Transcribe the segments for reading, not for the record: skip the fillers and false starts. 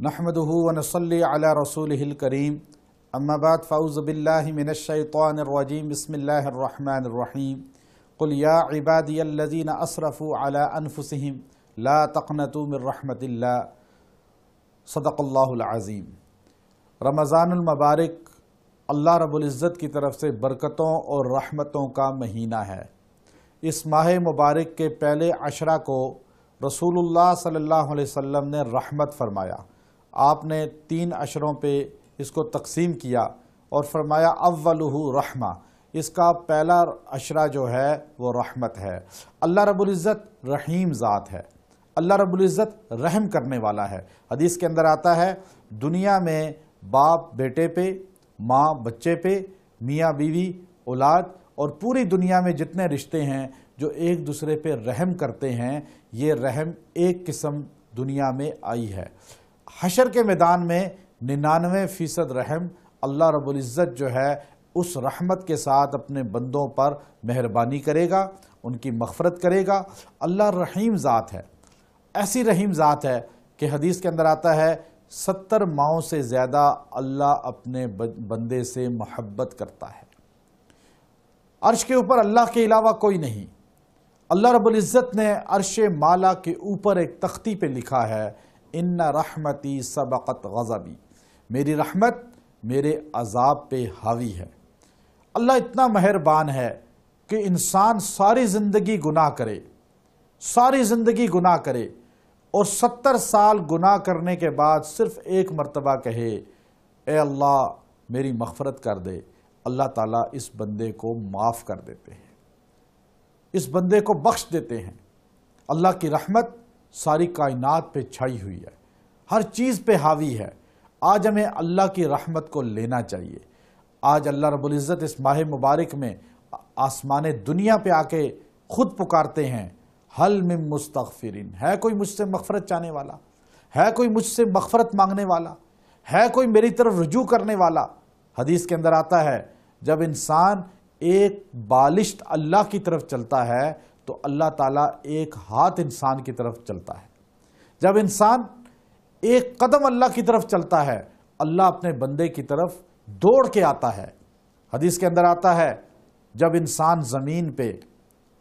نحمده ونصلي على رسوله الكريم اما بعد فاعوذ بالله من الشيطان الرجيم بسم الله الرحمن الرحيم قل يا عبادي الذين اسرفوا على انفسهم لا تقنطوا من رحمة الله صدق اللہ العظیم۔ رمضان المبارک اللہ رب العزت کی طرف سے برکتوں اور رحمتوں کا مہینہ ہے۔ اس ماہ مبارک کے پہلے عشرہ کو رسول اللہ صلی اللہ علیہ وسلم نے رحمت فرمایا۔ آپ نے 3 عشروں پہ اس کو تقسیم کیا اور فرمایا اولہ رحمہ، اس کا پہلا عشرہ جو ہے وہ رحمت ہے۔ اللہ رب العزت رحیم ذات ہے، اللہ رب العزت رحم کرنے والا ہے۔ حدیث کے اندر آتا ہے دنیا میں باپ بیٹے پہ، ماں بچے پہ، میاں بیوی اولاد اور پوری دنیا میں جتنے رشتے ہیں جو ایک دوسرے پہ رحم کرتے ہیں، یہ رحم ایک قسم دنیا میں آئی ہے۔ حشر کے میدان میں 99% رحم اللہ رب العزت جو ہے اس رحمت کے ساتھ اپنے بندوں پر مہربانی کرے گا، ان کی مغفرت کرے گا۔ اللہ رحیم ذات ہے، ایسی رحیم ذات ہے کہ حدیث کے اندر آتا ہے 70 ماؤں سے زیادہ اللہ اپنے بندے سے محبت کرتا ہے۔ عرش کے اوپر اللہ کے علاوہ کوئی نہیں۔ اللہ رب العزت نے عرش مالا کے اوپر ایک تختی پہ لکھا ہے ان رحمتی سبقت غضبی، میری رحمت میرے عذاب پہ حاوی ہے۔ اللہ اتنا مہربان ہے کہ انسان ساری زندگی گناہ کرے، ساری زندگی گناہ کرے اور 70 سال گناہ کرنے کے بعد صرف ایک مرتبہ کہے اے اللہ میری مغفرت کر دے، اللہ تعالیٰ اس بندے کو معاف کر دیتے ہیں، اس بندے کو بخش دیتے ہیں۔ اللہ کی رحمت ساری کائنات پہ چھائی ہوئی ہے، ہر چیز پہ حاوی ہے۔ آج ہمیں اللہ کی رحمت کو لینا چاہیے۔ آج اللہ رب العزت اس ماہ مبارک میں آسمان دنیا پہ آ کے خود پکارتے ہیں حل من مستغفرین، ہے کوئی مجھ سے مغفرت چاہنے والا، ہے کوئی مجھ سے مغفرت مانگنے والا، ہے کوئی میری طرف رجوع کرنے والا۔ حدیث کے اندر آتا ہے جب انسان ایک بالشت اللہ کی طرف چلتا ہے تو اللہ تعالیٰ ایک ہاتھ انسان کی طرف چلتا ہے۔ جب انسان ایک قدم اللہ کی طرف چلتا ہے اللہ اپنے بندے کی طرف دوڑ کے آتا ہے۔ حدیث کے اندر آتا ہے جب انسان زمین پہ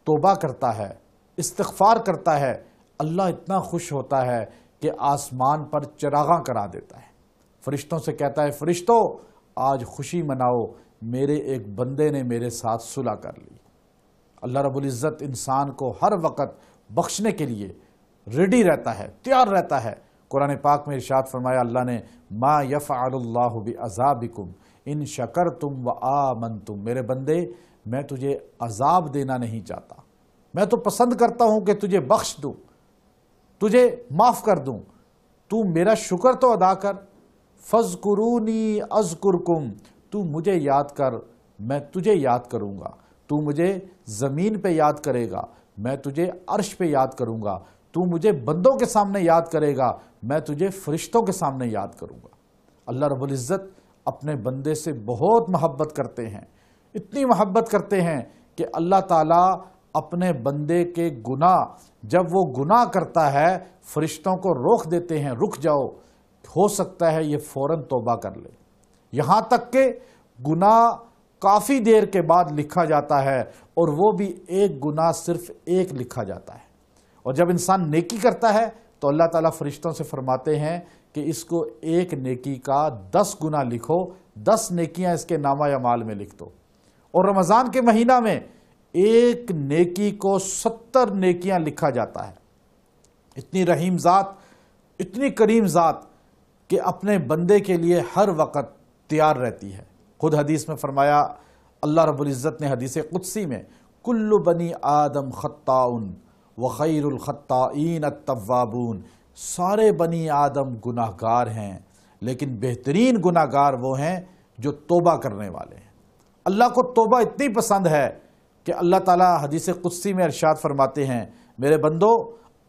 توبہ کرتا ہے، استغفار کرتا ہے، اللہ اتنا خوش ہوتا ہے کہ آسمان پر چراغاں کرا دیتا ہے، فرشتوں سے کہتا ہے فرشتوں آج خوشی مناؤ، میرے ایک بندے نے میرے ساتھ صلح کر لی۔ اللہ رب العزت انسان کو ہر وقت بخشنے کے لیے ریڈی رہتا ہے، تیار رہتا ہے۔ قرآن پاک میں ارشاد فرمایا اللہ نے ما یفعل اللہ بعذابکم ان شکرتم وآمنتم، میرے بندے میں تجھے عذاب دینا نہیں چاہتا، میں تو پسند کرتا ہوں کہ تجھے بخش دوں، تجھے معاف کر دوں، تو میرا شکر تو ادا کر۔ فاذکرونی اذکرکم، تو مجھے یاد کر میں تجھے یاد کروں گا، تو مجھے زمین پہ یاد کرے گا میں تجھے عرش پہ یاد کروں گا، تو مجھے بندوں کے سامنے یاد کرے گا میں تجھے فرشتوں کے سامنے یاد کروں گا۔ اللہ رب العزت اپنے بندے سے بہت محبت کرتے ہیں، اتنی محبت کرتے ہیں کہ اللہ تعالیٰ اپنے بندے کے گناہ جب وہ گناہ کرتا ہے فرشتوں کو روک دیتے ہیں، رک جاؤ، ہو سکتا ہے یہ فوراً توبہ کر لے، یہاں تک کہ گناہ کافی دیر کے بعد لکھا جاتا ہے اور وہ بھی ایک گناہ صرف ایک لکھا جاتا ہے۔ اور جب انسان نیکی کرتا ہے تو اللہ تعالیٰ فرشتوں سے فرماتے ہیں کہ اس کو ایک نیکی کا 10 گنا لکھو، 10 نیکیاں اس کے نامہ اعمال میں لکھ دو۔ اور رمضان کے مہینہ میں ایک نیکی کو 70 نیکیاں لکھا جاتا ہے۔ اتنی رحیم ذات، اتنی کریم ذات کہ اپنے بندے کے لیے ہر وقت تیار رہتی ہے۔ خود حدیث میں فرمایا اللہ رب العزت نے حدیث قدسی میں کل بنی آدم خطاؤن وخیر الخطائین التوابون، سارے بنی آدم گناہ گار ہیں لیکن بہترین گناہ گار وہ ہیں جو توبہ کرنے والے ہیں۔ اللہ کو توبہ اتنی پسند ہے کہ اللہ تعالیٰ حدیث قدسی میں ارشاد فرماتے ہیں میرے بندو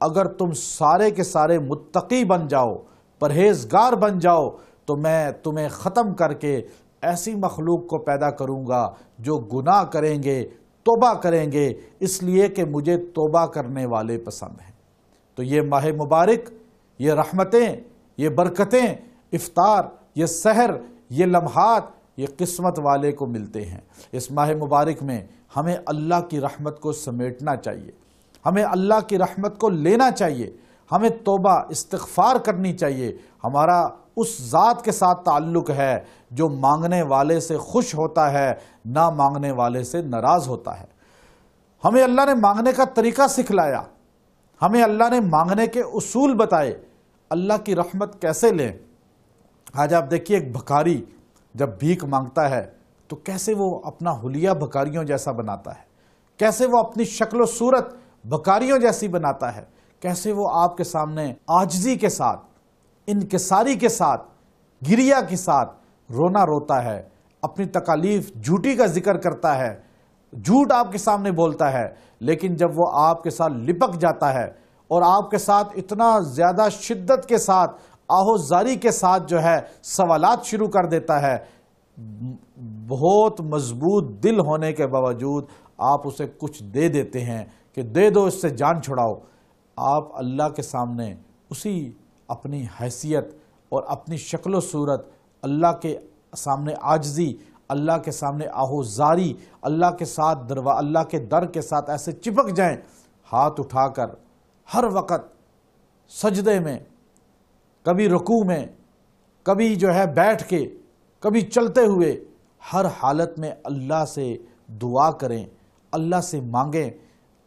اگر تم سارے کے سارے متقی بن جاؤ، پرہیزگار بن جاؤ تو میں تمہیں ختم کر کے ایسی مخلوق کو پیدا کروں گا جو گناہ کریں گے، توبہ کریں گے، اس لیے کہ مجھے توبہ کرنے والے پسند ہیں۔ تو یہ ماہ مبارک، یہ رحمتیں یہ برکتیں، افطار، یہ سحر، یہ لمحات، یہ قسمت والے کو ملتے ہیں۔ اس ماہ مبارک میں ہمیں اللہ کی رحمت کو سمیٹنا چاہیے، ہمیں اللہ کی رحمت کو لینا چاہیے، ہمیں توبہ استغفار کرنی چاہیے۔ ہمارا اس ذات کے ساتھ تعلق ہے جو مانگنے والے سے خوش ہوتا ہے، نہ مانگنے والے سے ناراض ہوتا ہے۔ ہمیں اللہ نے مانگنے کا طریقہ سکھلایا، ہمیں اللہ نے مانگنے کے اصول بتائے، اللہ کی رحمت کیسے لیں۔ آج آپ دیکھیے ایک بھکاری جب بھیک مانگتا ہے تو کیسے وہ اپنا حلیہ بھکاریوں جیسا بناتا ہے، کیسے وہ اپنی شکل و صورت بھکاریوں جیسی بناتا ہے، کیسے وہ آپ کے سامنے عاجزی کے ساتھ، انکساری کے ساتھ، گریہ کے ساتھ رونا روتا ہے، اپنی تکالیف جھوٹی کا ذکر کرتا ہے، جھوٹ آپ کے سامنے بولتا ہے۔ لیکن جب وہ آپ کے ساتھ لپک جاتا ہے اور آپ کے ساتھ اتنا زیادہ شدت کے ساتھ، آہوزاری کے ساتھ جو ہے سوالات شروع کر دیتا ہے، بہت مضبوط دل ہونے کے باوجود آپ اسے کچھ دے دیتے ہیں کہ دے دو اس سے جان چھڑاؤ، آپ اللہ کے سامنے اسی اپنی حیثیت اور اپنی شکل و صورت، اللہ کے سامنے عاجزی، اللہ کے سامنے آہوزاری، اللہ کے در کے ساتھ ایسے چپک جائیں، ہاتھ اٹھا کر ہر وقت سجدے میں، کبھی رکوع میں، کبھی جو ہے بیٹھ کے، کبھی چلتے ہوئے، ہر حالت میں اللہ سے دعا کریں، اللہ سے مانگیں۔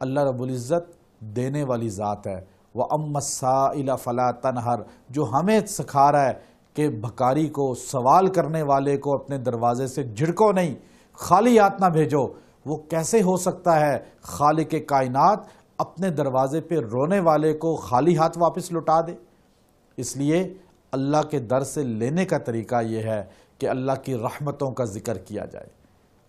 اللہ رب العزت دینے والی ذات ہے۔ وَأَمَّا السَّائِلَ فَلَا تَنْهَرْ، جو ہمیں سکھا رہا ہے کہ بھکاری کو، سوال کرنے والے کو اپنے دروازے سے جھڑکو نہیں، خالی ہاتھ نہ بھیجو۔ وہ کیسے ہو سکتا ہے خالق کائنات اپنے دروازے پہ رونے والے کو خالی ہاتھ واپس لوٹا دے؟ اس لیے اللہ کے در سے لینے کا طریقہ یہ ہے کہ اللہ کی رحمتوں کا ذکر کیا جائے،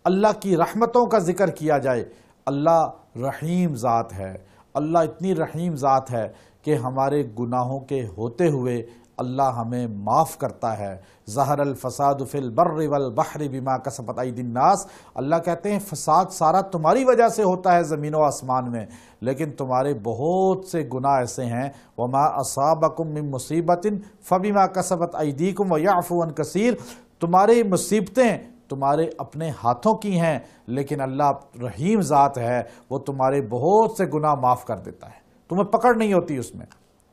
اللہ کی رحمتوں کا ذکر کیا جائے۔ اللہ رحیم ذات ہے، اللہ اتنی رحیم ذات ہے کہ ہمارے گناہوں کے ہوتے ہوئے اللہ ہمیں معاف کرتا ہے۔ ظہر الفساد فی البر والبحر بما کسبت ایدی الناس، اللہ کہتے ہیں فساد سارا تمہاری وجہ سے ہوتا ہے زمین و آسمان میں، لیکن تمہارے بہت سے گناہ ایسے ہیں، وما اصابکم من مصیبت فبما کسبت ایدیکم ویعفو عن کثیر، تمہاری مصیبتیں تمہارے اپنے ہاتھوں کی ہیں، لیکن اللہ رحیم ذات ہے، وہ تمہارے بہت سے گناہ معاف کر دیتا ہے، تمہیں پکڑ نہیں ہوتی اس میں۔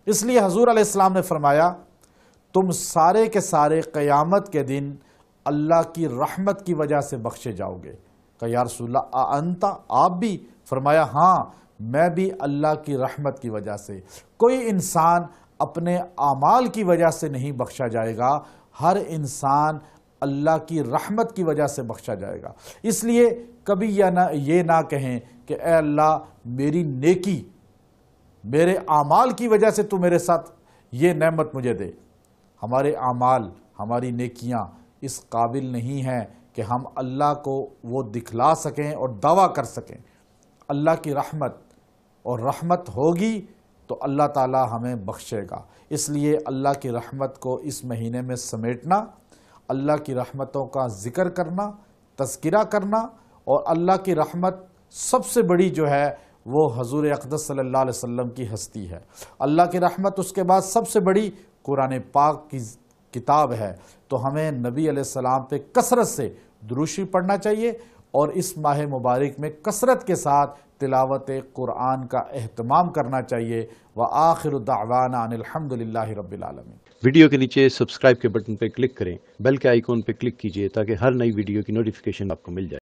اس لیے حضور علیہ السلام نے فرمایا تم سارے کے سارے قیامت کے دن اللہ کی رحمت کی وجہ سے بخشے جاؤ گے۔ کہ یا رسول اللہ انت، آپ بھی؟ فرمایا ہاں میں بھی اللہ کی رحمت کی وجہ سے۔ کوئی انسان اپنے اعمال کی وجہ سے نہیں بخشا جائے گا، ہر انسان اللہ کی رحمت کی وجہ سے بخشا جائے گا۔ اس لیے کبھی یہ نہ کہیں کہ اے اللہ میری نیکی، میرے اعمال کی وجہ سے تو میرے ساتھ یہ نعمت مجھے دے۔ ہمارے اعمال، ہماری نیکیاں اس قابل نہیں ہیں کہ ہم اللہ کو وہ دکھلا سکیں اور دعویٰ کر سکیں۔ اللہ کی رحمت، اور رحمت ہوگی تو اللہ تعالی ہمیں بخشے گا۔ اس لیے اللہ کی رحمت کو اس مہینے میں سمیٹنا، اللہ کی رحمتوں کا ذکر کرنا، تذکرہ کرنا، اور اللہ کی رحمت سب سے بڑی جو ہے وہ حضور اقدس صلی اللہ علیہ وسلم کی ہستی ہے۔ اللہ کی رحمت اس کے بعد سب سے بڑی قرآن پاک کی کتاب ہے۔ تو ہمیں نبی علیہ السلام پہ کثرت سے درود شریف پڑھنا چاہیے، اور اس ماہ مبارک میں کثرت کے ساتھ تلاوت قرآن کا اہتمام کرنا چاہیے۔ وآخر دعوانا ان الحمد للہ رب العالمین۔ ویڈیو کے نیچے سبسکرائب کے بٹن پہ کلک کریں، بیل کے آئیکن پہ کلک کیجئے تاکہ ہر نئی ویڈیو کی نوٹیفیکیشن آپ کو مل جائے۔